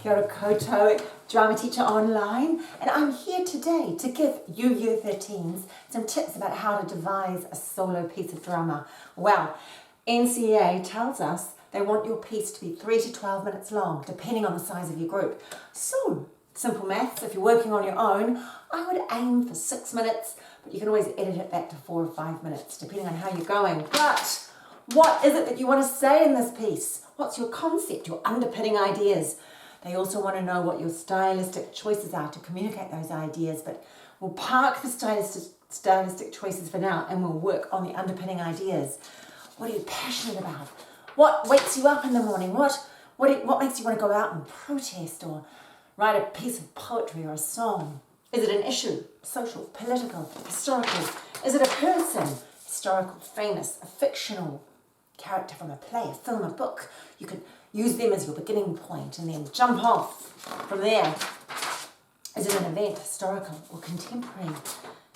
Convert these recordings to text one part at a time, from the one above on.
Kia ora koutou, drama teacher online, and I'm here today to give you Year 13s some tips about how to devise a solo piece of drama. Well, NCEA tells us they want your piece to be 3 to 12 minutes long, depending on the size of your group. So, simple maths, if you're working on your own, I would aim for 6 minutes, but you can always edit it back to 4 or 5 minutes, depending on how you're going. But what is it that you want to say in this piece? What's your concept, your underpinning ideas? They also want to know what your stylistic choices are to communicate those ideas, but we'll park the stylistic choices for now and we'll work on the underpinning ideas. What are you passionate about? What wakes you up in the morning? What makes you want to go out and protest or write a piece of poetry or a song? Is it an issue? Social, political, historical? Is it a person? Historical, famous, a fictional character from a play, a film, a book? You could use them as your beginning point and then jump off from there. Is it an event, historical or contemporary?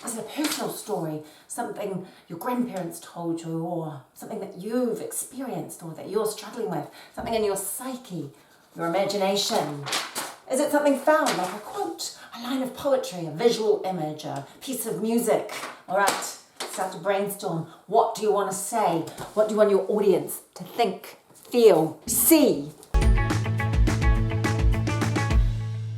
Is it a personal story, something your grandparents told you, or something that you've experienced or that you're struggling with, something in your psyche, your imagination? Is it something found, like a quote, a line of poetry, a visual image, a piece of music? All right, start to brainstorm. What do you want to say? What do you want your audience to think, feel, see?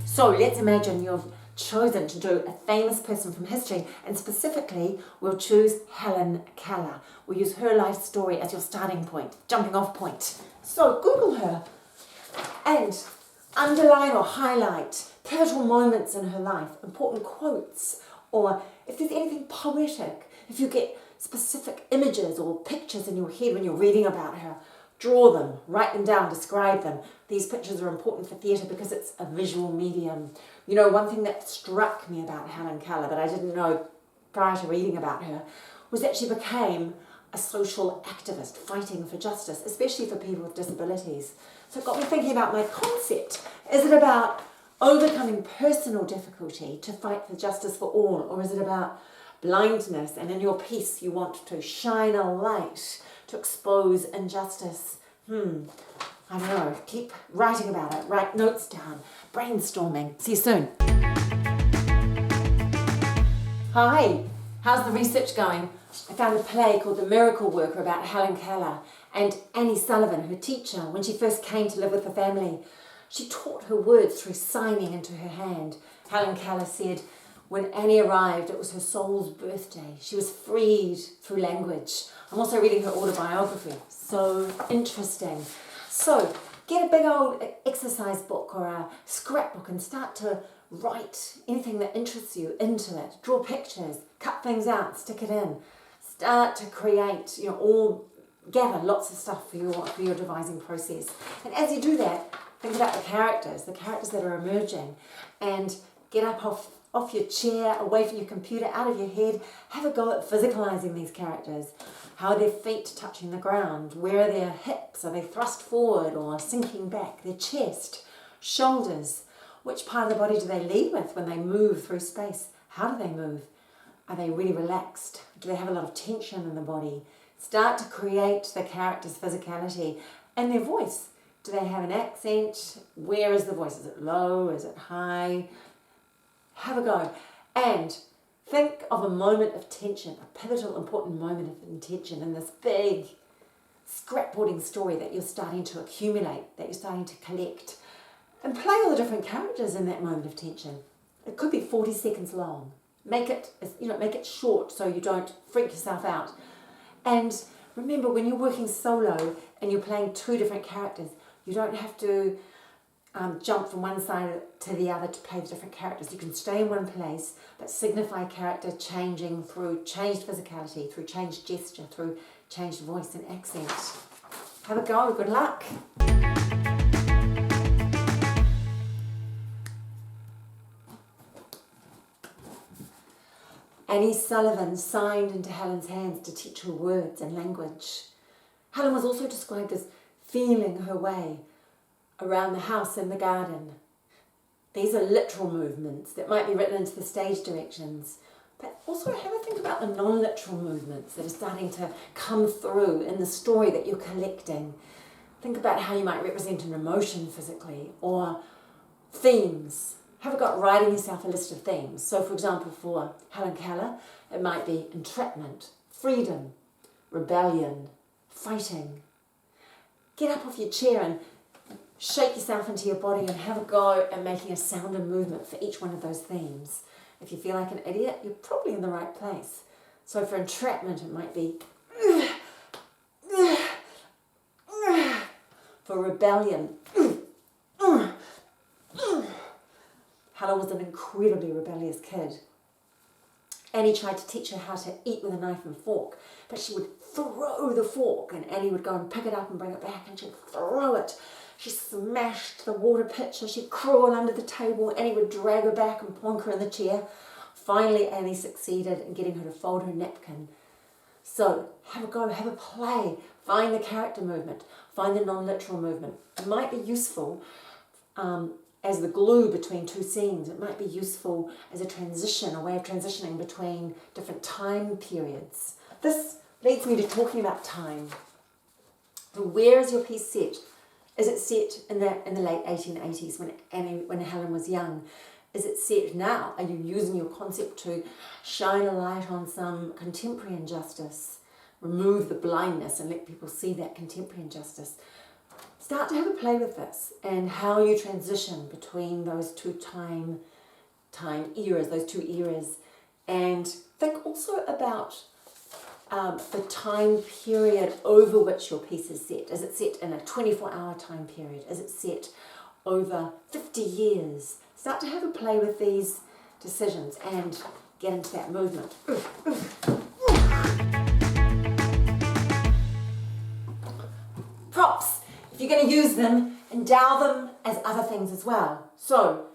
So let's imagine you've chosen to do a famous person from history, and specifically we'll choose Helen Keller. We'll use her life story as your starting point, jumping off point. So Google her and underline or highlight pivotal moments in her life, important quotes, or if there's anything poetic, if you get specific images or pictures in your head when you're reading about her, draw them, write them down, describe them. These pictures are important for theatre because it's a visual medium. You know, one thing that struck me about Helen Keller that I didn't know prior to reading about her was that she became a social activist fighting for justice, especially for people with disabilities. So it got me thinking about my concept. Is it about overcoming personal difficulty to fight for justice for all, or is it about blindness, and in your piece you want to shine a light to expose injustice? I don't know. Keep writing about it. Write notes down. Brainstorming. See you soon. Hi. How's the research going? I found a play called The Miracle Worker about Helen Keller and Annie Sullivan, her teacher, when she first came to live with the family. She taught her words through signing into her hand. Helen Keller said, when Annie arrived, it was her soul's birthday. She was freed through language. I'm also reading her autobiography. So interesting. So get a big old exercise book or a scrapbook and start to write anything that interests you into it. Draw pictures, cut things out, stick it in. Start to create, gather lots of stuff for your devising process. And as you do that, think about the characters that are emerging, and get up off your chair, away from your computer, out of your head. Have a go at physicalizing these characters. How are their feet touching the ground? Where are their hips? Are they thrust forward or sinking back? Their chest, shoulders. Which part of the body do they lead with when they move through space? How do they move? Are they really relaxed? Do they have a lot of tension in the body? Start to create the character's physicality and their voice. Do they have an accent? Where is the voice? Is it low? Is it high? Have a go. And think of a moment of tension, a pivotal, important moment of intention in this big scrapboarding story that you're starting to accumulate, that you're starting to collect. And play all the different characters in that moment of tension. It could be 40 seconds long. Make it short so you don't freak yourself out. And remember, when you're working solo and you're playing two different characters, you don't have to jump from one side to the other to play the different characters. You can stay in one place, but signify character changing through changed physicality, through changed gesture, through changed voice and accent. Have a go. Good luck. Annie Sullivan signed into Helen's hands to teach her words and language. Helen was also described as feeling her way around the house and the garden. These are literal movements that might be written into the stage directions, but also have a think about the non-literal movements that are starting to come through in the story that you're collecting. Think about how you might represent an emotion physically, or Themes. Have a go at writing yourself a list of themes. So for example, for Helen Keller, it might be entrapment, freedom, rebellion, fighting. Get up off your chair and shake yourself into your body and have a go at making a sound and movement for each one of those themes. If you feel like an idiot, you're probably in the right place. So for entrapment, it might be for rebellion. Helen was an incredibly rebellious kid. Annie tried to teach her how to eat with a knife and fork, but she would throw the fork and Annie would go and pick it up and bring it back and she'd throw it. She smashed the water pitcher, she'd crawl under the table, Annie would drag her back and plonk her in the chair. Finally, Annie succeeded in getting her to fold her napkin. So, have a go, have a play, find the character movement, find the non-literal movement. It might be useful as the glue between two scenes. It might be useful as a transition, a way of transitioning between different time periods. This leads me to talking about time. So where is your piece set? Is it set in the late 1880s when Helen was young? Is it set now? Are you using your concept to shine a light on some contemporary injustice? Remove the blindness and let people see that contemporary injustice. Start to have a play with this and how you transition between those two time eras, those two eras. And think also about the time period over which your piece is set. Is it set in a 24-hour time period? Is it set over 50 years? Start to have a play with these decisions and get into that movement. Props. If you're going to use them, endow them as other things as well. So,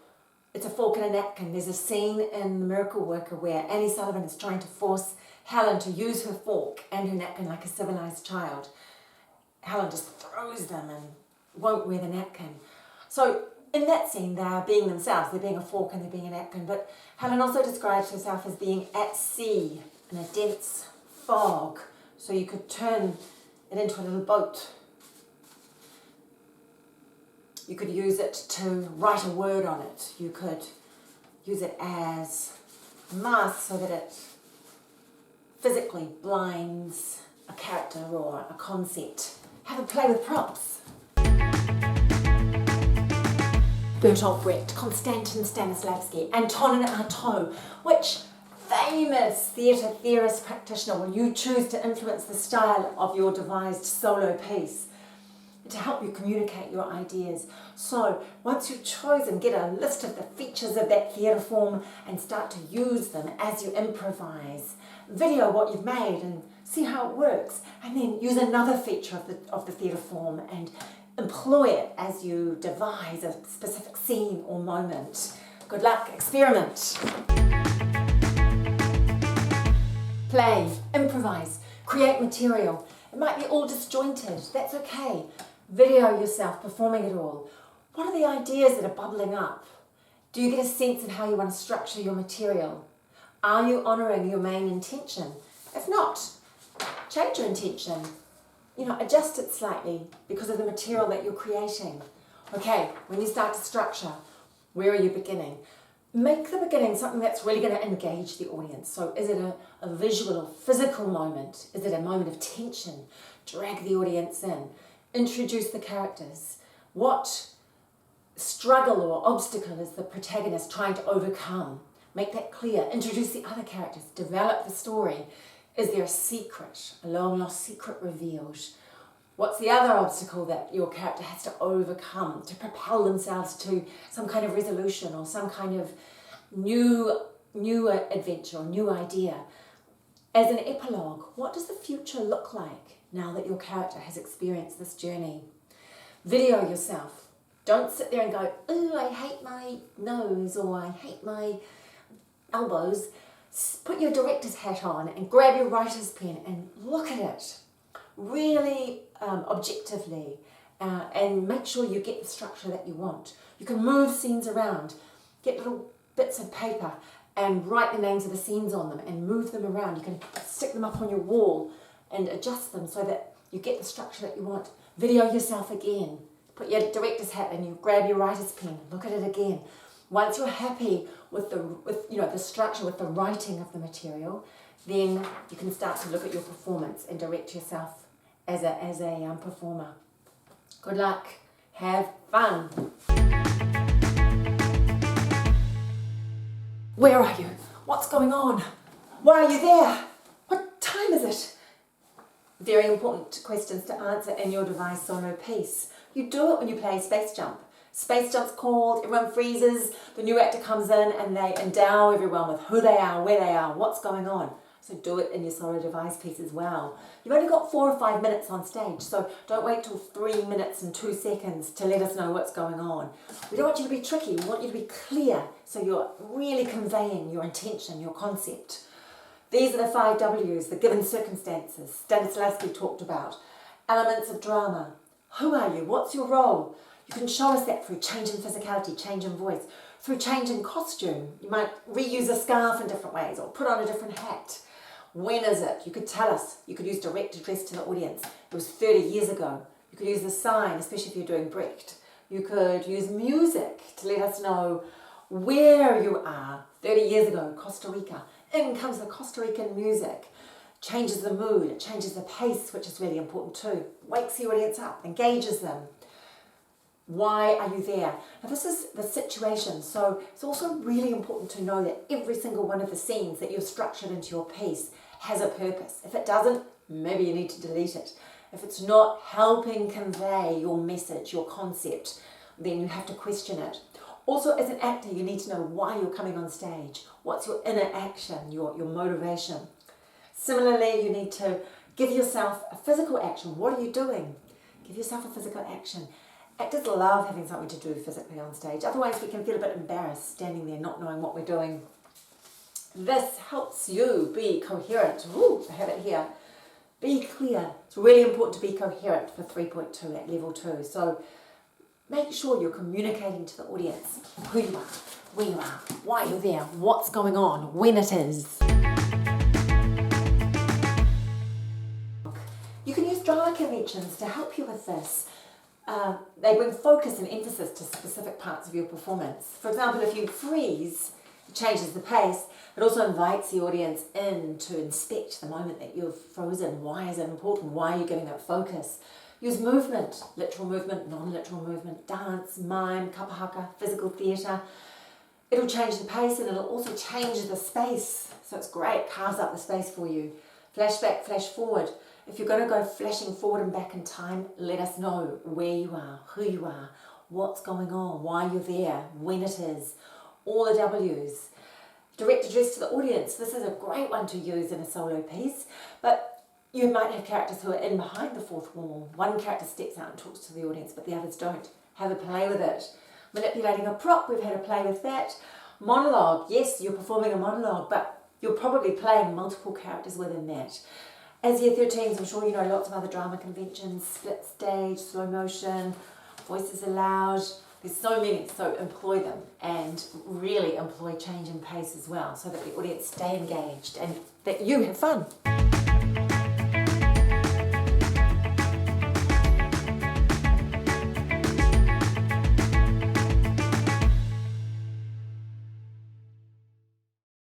it's a fork and a napkin. There's a scene in The Miracle Worker where Annie Sullivan is trying to force Helen to use her fork and her napkin like a civilized child. Helen just throws them and won't wear the napkin. So, in that scene, they are being themselves. They're being a fork and they're being a napkin. But Helen also describes herself as being at sea in a dense fog. So you could turn it into a little boat. You could use it to write a word on it. You could use it as a mask so that it physically blinds a character or a concept. Have a play with props. Bertolt Brecht, Konstantin Stanislavski, Antonin Artaud. Which famous theatre theorist practitioner will you choose to influence the style of your devised solo piece to help you communicate your ideas? So once you've chosen, get a list of the features of that theatre form and start to use them as you improvise. Video what you've made and see how it works, and then use another feature of the theatre form and employ it as you devise a specific scene or moment. Good luck, experiment. Play, improvise, create material. It might be all disjointed, that's okay. Video yourself performing it all. What are the ideas that are bubbling up? Do you get a sense of how you want to structure your material? Are you honouring your main intention? If not, change your intention. Adjust it slightly because of the material that you're creating. Okay, when you start to structure, where are you beginning? Make the beginning something that's really going to engage the audience. So is it a visual or physical moment? Is it a moment of tension? Drag the audience in. Introduce the characters. What struggle or obstacle is the protagonist trying to overcome? Make that clear. Introduce the other characters. Develop the story. Is there a secret, a long-lost secret revealed? What's the other obstacle that your character has to overcome to propel themselves to some kind of resolution or some kind of new adventure or new idea? As an epilogue, what does the future look like now that your character has experienced this journey? Video yourself. Don't sit there and go, "Ooh, I hate my nose," or "I hate my elbows." Put your director's hat on and grab your writer's pen and look at it really objectively and make sure you get the structure that you want. You can move scenes around, get little bits of paper and write the names of the scenes on them and move them around. You can stick them up on your wall and adjust them so that you get the structure that you want. Video yourself again. put your director's hat and you grab your writer's pen, look at it again. Once you're happy with the structure, with the writing of the material, then you can start to look at your performance and direct yourself as a performer. Good luck. Have fun. Where are you? What's going on? Why are you there? What time is it? Very important questions to answer in your Devise solo piece. You do it when you play Space Jump. Space Jump's called, everyone freezes, the new actor comes in and they endow everyone with who they are, where they are, what's going on. So do it in your solo Devise piece as well. You've only got 4 or 5 minutes on stage, so don't wait till 3 minutes and 2 seconds to let us know what's going on. We don't want you to be tricky, we want you to be clear, so you're really conveying your intention, your concept. These are the 5 W's, the given circumstances Stanislavski talked about. Elements of drama. Who are you? What's your role? You can show us that through change in physicality, change in voice, through change in costume. You might reuse a scarf in different ways or put on a different hat. When is it? You could tell us. You could use direct address to the audience. It was 30 years ago. You could use the sign, especially if you're doing Brecht. You could use music to let us know where you are. 30 years ago, Costa Rica. In comes the Costa Rican music. Changes the mood, it changes the pace, which is really important too. Wakes the audience up, engages them. Why are you there? Now this is the situation, so it's also really important to know that every single one of the scenes that you've structured into your piece has a purpose. If it doesn't, maybe you need to delete it. If it's not helping convey your message, your concept, then you have to question it. Also, as an actor, you need to know why you're coming on stage. What's your inner action, your motivation? Similarly, you need to give yourself a physical action. What are you doing? Give yourself a physical action. Actors love having something to do physically on stage. Otherwise, we can feel a bit embarrassed standing there not knowing what we're doing. This helps you be coherent. Ooh, I have it here. Be clear. It's really important to be coherent for 3.2 at level 2. So make sure you're communicating to the audience who you are, where you are, why you're there, what's going on, when it is. You can use drama conventions to help you with this. They bring focus and emphasis to specific parts of your performance. For example, if you freeze, it changes the pace. It also invites the audience in to inspect the moment that you've frozen. Why is it important? Why are you giving that focus? Use movement, literal movement, non-literal movement, dance, mime, kapa haka, physical theatre. It'll change the pace and it'll also change the space. So it's great, it carves up the space for you. Flashback, flash forward. If you're going to go flashing forward and back in time, let us know where you are, who you are, what's going on, why you're there, when it is, all the W's. Direct address to the audience. This is a great one to use in a solo piece, but you might have characters who are in behind the fourth wall. One character steps out and talks to the audience, but the others don't. Have a play with it. Manipulating a prop, we've had a play with that. Monologue, yes, you're performing a monologue, but you're probably playing multiple characters within that. As Year 13s, I'm sure you know lots of other drama conventions, split stage, slow motion, voices aloud. There's so many, so employ them and really employ change in pace as well so that the audience stay engaged and that you have fun.